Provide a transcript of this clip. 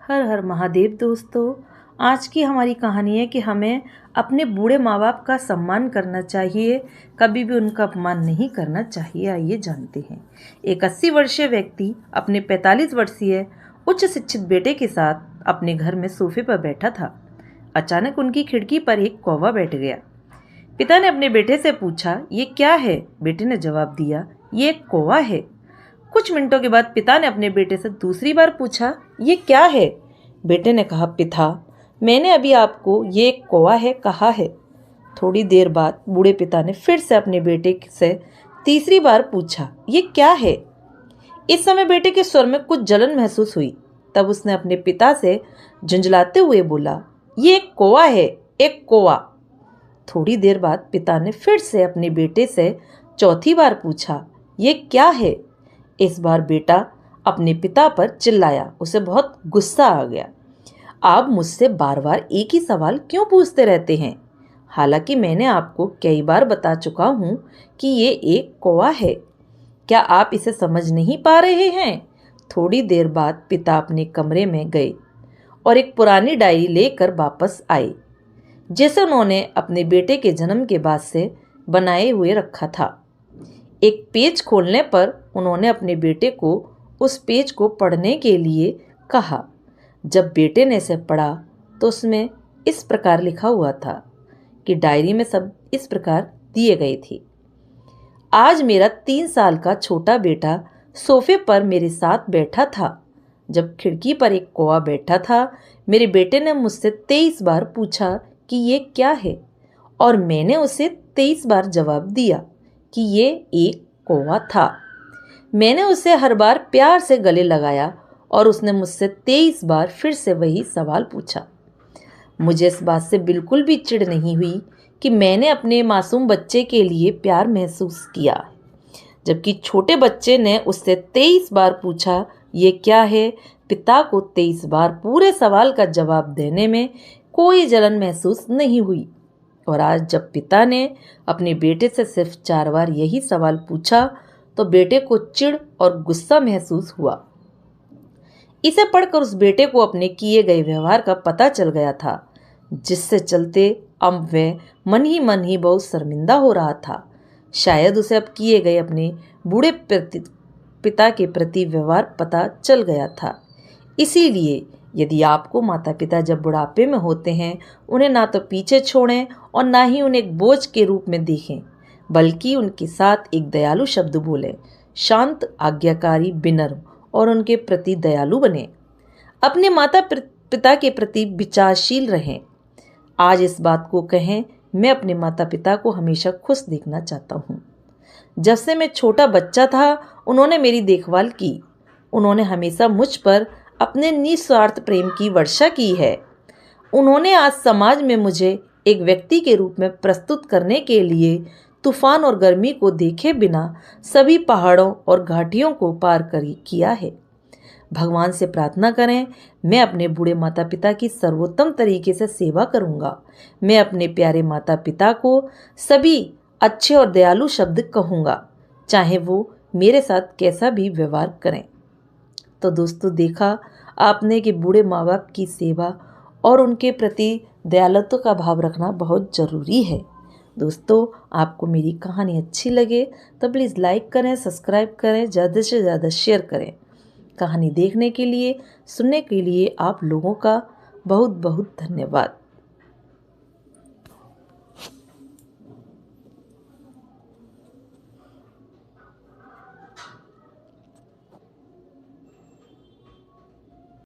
हर हर महादेव दोस्तों। आज की हमारी कहानी है कि हमें अपने बूढ़े माँ बाप का सम्मान करना चाहिए, कभी भी उनका अपमान नहीं करना चाहिए। आइए जानते हैं। एक 80 वर्षीय व्यक्ति अपने 45 वर्षीय उच्च शिक्षित बेटे के साथ अपने घर में सोफे पर बैठा था। अचानक उनकी खिड़की पर एक कौवा बैठ गया। पिता ने अपने बेटे से पूछा, ये क्या है? बेटे ने जवाब दिया, ये एक कौवा है। कुछ मिनटों के बाद पिता ने अपने बेटे से दूसरी बार पूछा, ये क्या है? बेटे ने कहा, पिता, मैंने अभी आपको ये एक कौवा है कहा है। थोड़ी देर बाद बूढ़े पिता ने फिर से अपने बेटे से तीसरी बार पूछा, ये क्या है? इस समय बेटे के स्वर में कुछ जलन महसूस हुई। तब उसने अपने पिता से झुंझलाते हुए बोला, ये एक कौवा है, एक कौवा। थोड़ी देर बाद पिता ने फिर से अपने बेटे से चौथी बार पूछा, ये क्या है? इस बार बेटा अपने पिता पर चिल्लाया। उसे बहुत गुस्सा आ गया। आप मुझसे बार बार एक ही सवाल क्यों पूछते रहते हैं? हालांकि मैंने आपको कई बार बता चुका हूं कि ये एक कौवा है। क्या आप इसे समझ नहीं पा रहे हैं? थोड़ी देर बाद पिता अपने कमरे में गए और एक पुरानी डायरी लेकर वापस आए, जिसे उन्होंने अपने बेटे के जन्म के बाद से बनाए हुए रखा था। एक पेज खोलने पर उन्होंने अपने बेटे को उस पेज को पढ़ने के लिए कहा। जब बेटे ने इसे पढ़ा तो उसमें इस प्रकार लिखा हुआ था कि डायरी में सब इस प्रकार दिए गए थे। आज मेरा 3 साल का छोटा बेटा सोफे पर मेरे साथ बैठा था। जब खिड़की पर एक कौवा बैठा था, मेरे बेटे ने मुझसे 23 बार पूछा कि ये क्या है, और मैंने उसे 23 बार जवाब दिया कि ये एक कौवा था। मैंने उसे हर बार प्यार से गले लगाया और उसने मुझसे 23 बार फिर से वही सवाल पूछा। मुझे इस बात से बिल्कुल भी चिढ़ नहीं हुई कि मैंने अपने मासूम बच्चे के लिए प्यार महसूस किया, जबकि छोटे बच्चे ने उससे 23 बार पूछा, ये क्या है? पिता को 23 बार पूरे सवाल का जवाब देने में कोई जलन महसूस नहीं हुई। और आज जब पिता ने अपने बेटे से सिर्फ 4 बार यही सवाल पूछा तो बेटे को चिढ़ और गुस्सा महसूस हुआ। इसे पढ़कर उस बेटे को अपने किए गए व्यवहार का पता चल गया था, जिससे चलते अब वह मन ही बहुत शर्मिंदा हो रहा था। शायद उसे अब किए गए अपने बूढ़े पिता के प्रति व्यवहार पता चल गया था। इसीलिए यदि आपको माता पिता जब बुढ़ापे में होते हैं, उन्हें ना तो पीछे छोड़ें और ना ही उन्हें एक बोझ के रूप में देखें, बल्कि उनके साथ एक दयालु शब्द बोलें। शांत, आज्ञाकारी, विनम्र और उनके प्रति दयालु बने। अपने माता पिता के प्रति विचारशील रहें। आज इस बात को कहें, मैं अपने माता पिता को हमेशा खुश देखना चाहता हूँ। जब से मैं छोटा बच्चा था, उन्होंने मेरी देखभाल की। उन्होंने हमेशा मुझ पर अपने निस्वार्थ प्रेम की वर्षा की है। उन्होंने आज समाज में मुझे एक व्यक्ति के रूप में प्रस्तुत करने के लिए तूफान और गर्मी को देखे बिना सभी पहाड़ों और घाटियों को पार किया है। भगवान से प्रार्थना करें, मैं अपने बूढ़े माता पिता की सर्वोत्तम तरीके से सेवा करूंगा। मैं अपने प्यारे माता पिता को सभी अच्छे और दयालु शब्द कहूँगा, चाहे वो मेरे साथ कैसा भी व्यवहार करें। तो दोस्तों, देखा आपने कि बूढ़े माँ बाप की सेवा और उनके प्रति दयालुत्व का भाव रखना बहुत ज़रूरी है। दोस्तों, आपको मेरी कहानी अच्छी लगे तो प्लीज़ लाइक करें, सब्सक्राइब करें, ज़्यादा से ज़्यादा शेयर करें। कहानी देखने के लिए, सुनने के लिए आप लोगों का बहुत बहुत धन्यवाद।